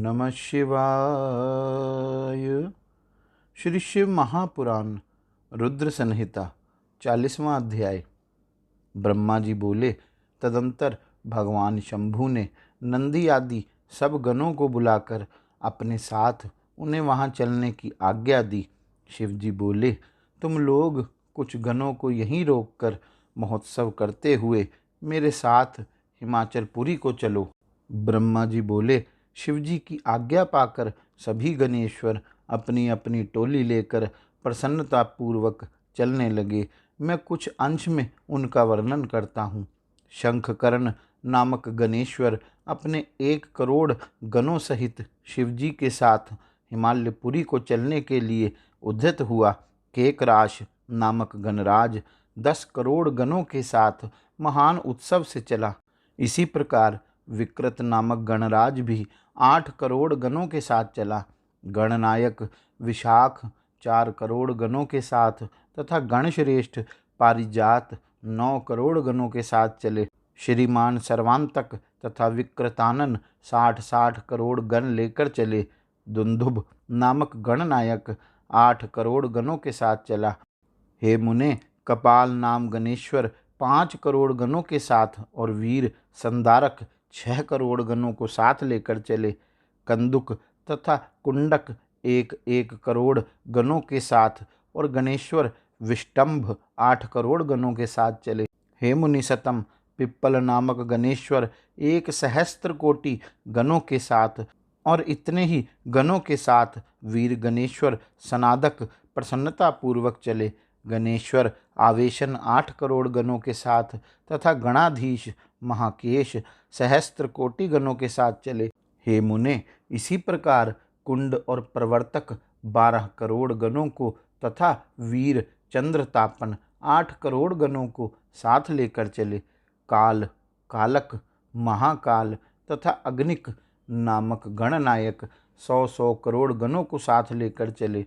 नमः शिवाय। श्री शिव महापुराण रुद्र संहिता 40वां अध्याय। ब्रह्मा जी बोले, तदंतर भगवान शंभु ने नंदी आदि सब गणों को बुलाकर अपने साथ उन्हें वहां चलने की आज्ञा दी। शिव जी बोले, तुम लोग कुछ गणों को यहीं रोककर महोत्सव करते हुए मेरे साथ हिमाचलपुरी को चलो। ब्रह्मा जी बोले, शिव जी की आज्ञा पाकर सभी गणेश्वर अपनी अपनी टोली लेकर प्रसन्नतापूर्वक चलने लगे। मैं कुछ अंश में उनका वर्णन करता हूँ। शंखकर्ण नामक गणेश्वर अपने 1 करोड़ गणों सहित शिवजी के साथ हिमालयपुरी को चलने के लिए उद्यत हुआ। केकराश नामक गणराज 10 करोड़ गणों के साथ महान उत्सव से चला। इसी प्रकार विकृत नामक गणराज भी 8 करोड़ गणों के साथ चला। गणनायक विशाख 4 करोड़ गणों के साथ तथा गणश्रेष्ठ पारिजात 9 करोड़ गणों के साथ चले। श्रीमान सर्वांतक तथा विकृतानन 60 करोड़ गण लेकर चले। दुंदुभ नामक गणनायक 8 करोड़ गणों के साथ चला। हे मुने, कपाल नाम गणेश्वर 5 करोड़ गणों के साथ और वीर संदारक 6 करोड़ गणों को साथ लेकर चले। कंदुक तथा कुंडक 1 करोड़ गणों के साथ और गणेश्वर विष्टंभ 8 करोड़ गणों के साथ चले। हे मुनिसतम, पिप्पल नामक गणेश्वर 1 सहस्त्र कोटि गणों के साथ और इतने ही गणों के साथ वीर गणेश्वर सनादक प्रसन्नतापूर्वक चले। गणेश्वर आवेशन 8 करोड़ गणों के साथ तथा गणाधीश महाकेश सहस्त्र कोटि गणों के साथ चले। हे मुने, इसी प्रकार कुंड और प्रवर्तक 12 करोड़ गणों को तथा वीर चंद्रतापन 8 करोड़ गणों को साथ लेकर चले। काल, कालक, महाकाल तथा अग्निक नामक गणनायक 100 करोड़ गणों को साथ लेकर चले।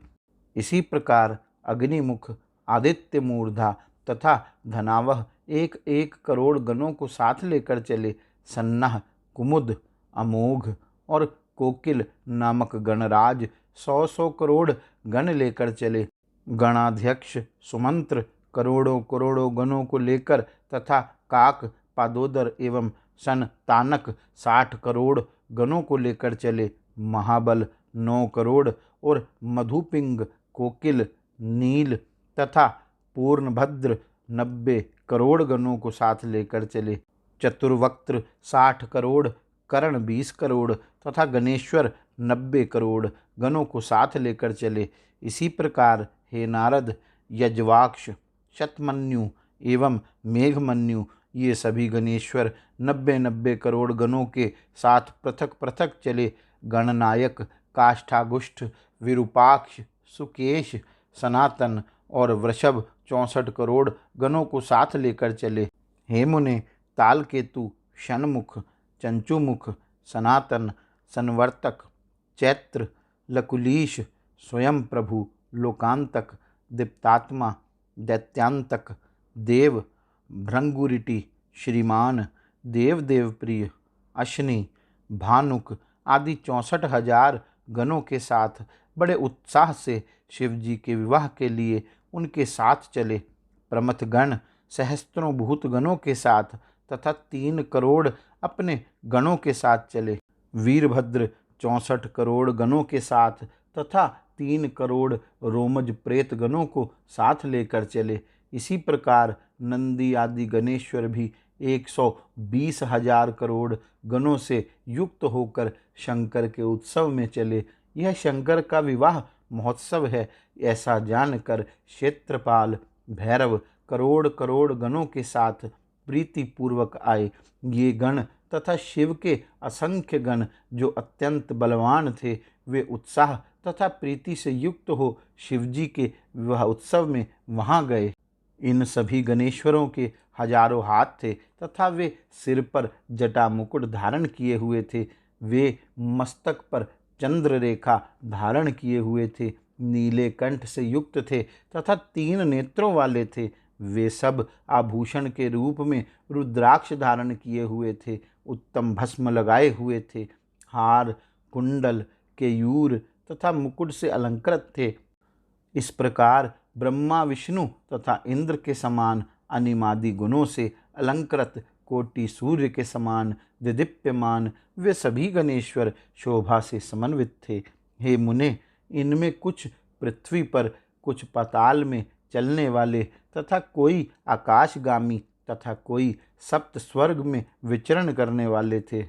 इसी प्रकार अग्निमुख, आदित्य मूर्धा तथा धनावह 1 करोड़ गणों को साथ लेकर चले। सन्नाह, कुमुद, अमोघ और कोकिल नामक गणराज 100 करोड़ गण लेकर चले। गणाध्यक्ष सुमंत्र करोड़ों करोड़ों गणों को लेकर तथा काक, पादोदर एवं संतानक 60 करोड़ गणों को लेकर चले। महाबल 9 करोड़ और मधुपिंग, कोकिल, नील तथा पूर्णभद्र 90 करोड़ गणों को साथ लेकर चले। चतुर्वक्त्र 60 करोड़, कर्ण 20 करोड़ तथा गणेश्वर 90 करोड़ गणों को साथ लेकर चले। इसी प्रकार हे नारद, यज्वाक्ष, शतमन्यु एवं मेघमन्यु ये सभी गणेश्वर 90 करोड़ गणों के साथ पृथक पृथक चले। गणनायक काष्ठागुष्ठ, विरूपाक्ष, सुकेश, सनातन और वृषभ 64 करोड़ गणों को साथ लेकर चले। हे मुने, तालकेतु, शनमुख, चंचुमुख, सनातन, संवर्तक, चैत्र, लकुलीश, स्वयं प्रभु, लोकांतक, दीप्तात्मा, दैत्यांतक, देव, भृंगुरिटी, श्रीमान, देवदेव प्रिय, अश्नि, भानुक आदि 64,000 गणों के साथ बड़े उत्साह से शिवजी के विवाह के लिए उनके साथ चले। प्रमथ गण सहस्त्रों भूत गणों के साथ तथा 3 करोड़ अपने गणों के साथ चले। वीरभद्र 64 करोड़ गणों के साथ तथा 3 करोड़ रोमज प्रेत गणों को साथ लेकर चले। इसी प्रकार नंदी आदि गणेश्वर भी 120,000 करोड़ गणों से युक्त होकर शंकर के उत्सव में चले। यह शंकर का विवाह महोत्सव है, ऐसा जानकर क्षेत्रपाल भैरव करोड़ करोड़ गणों के साथ प्रीतिपूर्वक आए। ये गण तथा शिव के असंख्य गण जो अत्यंत बलवान थे, वे उत्साह तथा प्रीति से युक्त हो शिवजी के विवाह उत्सव में वहां गए। इन सभी गणेश्वरों के हजारों हाथ थे तथा वे सिर पर जटा मुकुट धारण किए हुए थे। वे मस्तक पर चंद्र रेखा धारण किए हुए थे, नीले कंठ से युक्त थे तथा 3 नेत्रों वाले थे। वे सब आभूषण के रूप में रुद्राक्ष धारण किए हुए थे, उत्तम भस्म लगाए हुए थे। हार, कुंडल, केयूर तथा मुकुट से अलंकृत थे। इस प्रकार ब्रह्मा, विष्णु तथा इंद्र के समान अनिमादि गुणों से अलंकृत, कोटि सूर्य के समान दिदीप्यमान वे सभी गणेश्वर शोभा से समन्वित थे। हे मुने, इनमें कुछ पृथ्वी पर, कुछ पाताल में चलने वाले तथा कोई आकाशगामी तथा कोई सप्त स्वर्ग में विचरण करने वाले थे।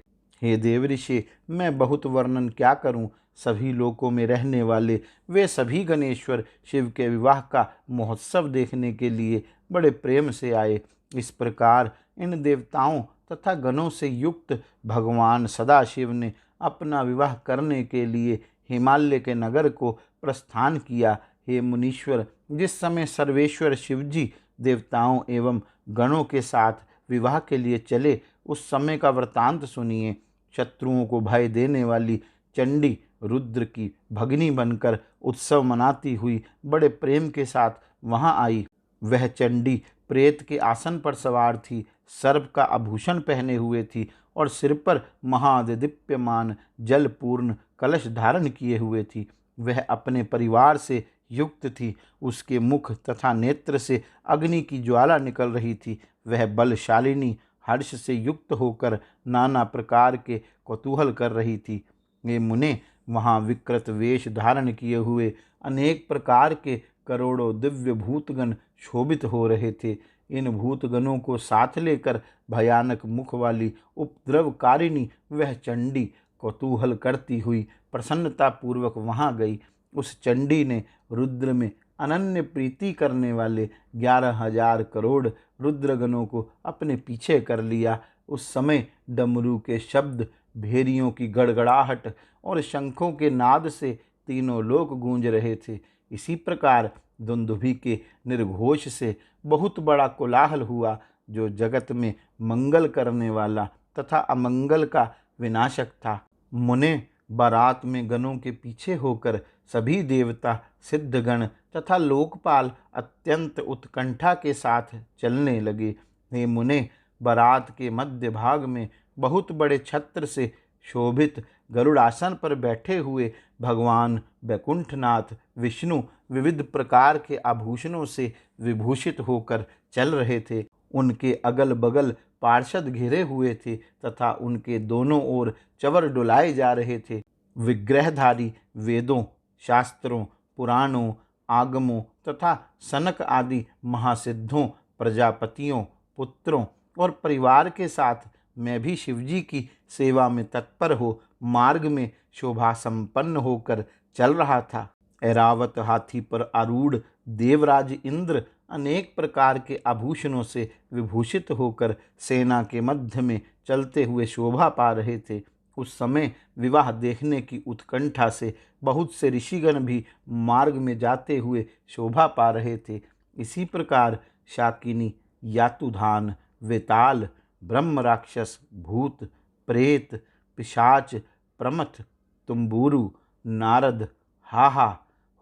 हे देवऋषि, मैं बहुत वर्णन क्या करूं। सभी लोकों में रहने वाले वे सभी गणेश्वर शिव के विवाह का महोत्सव देखने के लिए बड़े प्रेम से आए। इस प्रकार इन देवताओं तथा गणों से युक्त भगवान सदाशिव ने अपना विवाह करने के लिए हिमालय के नगर को प्रस्थान किया। हे मुनीश्वर, जिस समय सर्वेश्वर शिवजी देवताओं एवं गणों के साथ विवाह के लिए चले, उस समय का वृतांत सुनिए। शत्रुओं को भय देने वाली चंडी रुद्र की भगिनी बनकर उत्सव मनाती हुई बड़े प्रेम के साथ वहां आई। वह चंडी प्रेत के आसन पर सवार थी, सर्प का आभूषण पहने हुए थी और सिर पर महादिदीप्यमान जलपूर्ण कलश धारण किए हुए थी। वह अपने परिवार से युक्त थी। उसके मुख तथा नेत्र से अग्नि की ज्वाला निकल रही थी। वह बलशालिनी हर्ष से युक्त होकर नाना प्रकार के कौतूहल कर रही थी। ये मुने, वहाँ विकृत वेश धारण किए हुए अनेक प्रकार के करोड़ों दिव्य भूतगण शोभित हो रहे थे। इन भूतगणों को साथ लेकर भयानक मुख वाली उपद्रवकारिणी वह चंडी कौतूहल करती हुई प्रसन्नता पूर्वक वहां गई। उस चंडी ने रुद्र में अनन्य प्रीति करने वाले 11,000 करोड़ रुद्रगणों को अपने पीछे कर लिया। उस समय डमरू के शब्द, भेरियों की गड़गड़ाहट और शंखों के नाद से तीनों लोक गूंज रहे थे। इसी प्रकार दुंदुभि के निर्घोष से बहुत बड़ा कोलाहल हुआ, जो जगत में मंगल करने वाला तथा अमंगल का विनाशक था। मुने, बारात में गणों के पीछे होकर सभी देवता, सिद्धगण तथा लोकपाल अत्यंत उत्कंठा के साथ चलने लगे। हे मुने, बारात के मध्य भाग में बहुत बड़े छत्र से शोभित गरुड़ासन पर बैठे हुए भगवान वैकुंठनाथ विष्णु विविध प्रकार के आभूषणों से विभूषित होकर चल रहे थे। उनके अगल बगल पार्षद घिरे हुए थे तथा उनके दोनों ओर चवर डुलाए जा रहे थे। विग्रहधारी वेदों, शास्त्रों, पुराणों, आगमों तथा सनक आदि महासिद्धों, प्रजापतियों, पुत्रों और परिवार के साथ मैं भी शिवजी की सेवा में तत्पर हो मार्ग में शोभा संपन्न होकर चल रहा था। ऐरावत हाथी पर आरूढ़ देवराज इंद्र अनेक प्रकार के आभूषणों से विभूषित होकर सेना के मध्य में चलते हुए शोभा पा रहे थे। उस समय विवाह देखने की उत्कंठा से बहुत से ऋषिगण भी मार्ग में जाते हुए शोभा पा रहे थे। इसी प्रकार शाकिनी, यातुधान, वेताल, ब्रह्म राक्षस, भूत, प्रेत, पिशाच, प्रमथ, तुम्बुरु, नारद, हाहा,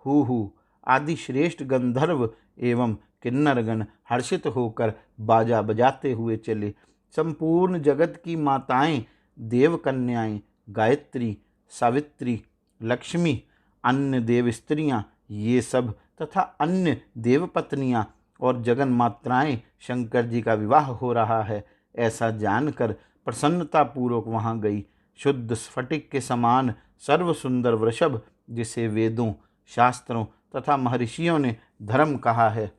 हूहू आदि श्रेष्ठ गंधर्व एवं किन्नरगण हर्षित होकर बाजा बजाते हुए चले। संपूर्ण जगत की माताएं, देवकन्याएं, गायत्री, सावित्री, लक्ष्मी, अन्य देव स्त्रियां, ये सब तथा अन्य देवपत्नियां और जगन मात्राएं शंकर जी का विवाह हो रहा है ऐसा जानकर प्रसन्नतापूर्वक वहां गई। शुद्ध स्फटिक के समान सर्व सुंदर वृषभ, जिसे वेदों, शास्त्रों तथा महर्षियों ने धर्म कहा है,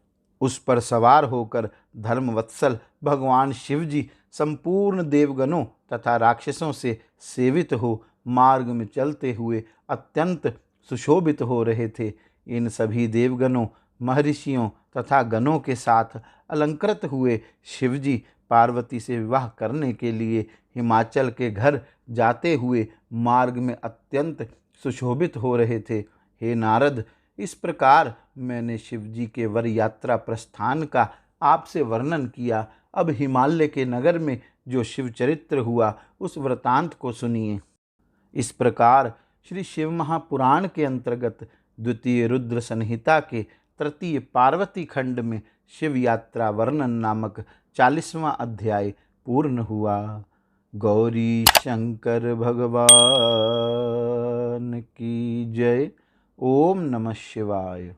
उस पर सवार होकर धर्मवत्सल भगवान शिवजी संपूर्ण देवगणों तथा राक्षसों से सेवित हो मार्ग में चलते हुए अत्यंत सुशोभित हो रहे थे। इन सभी देवगणों, महर्षियों तथा गणों के साथ अलंकृत हुए शिवजी पार्वती से विवाह करने के लिए हिमाचल के घर जाते हुए मार्ग में अत्यंत सुशोभित हो रहे थे। हे नारद, इस प्रकार मैंने शिवजी के वर यात्रा प्रस्थान का आपसे वर्णन किया। अब हिमालय के नगर में जो शिव चरित्र हुआ उस वृतांत को सुनिए। इस प्रकार श्री शिव महापुराण के अंतर्गत द्वितीय रुद्र संहिता के तृतीय पार्वती खंड में शिव यात्रा वर्णन नामक 40वां अध्याय पूर्ण हुआ। गौरी शंकर भगवान जय। ओम नमः शिवाय।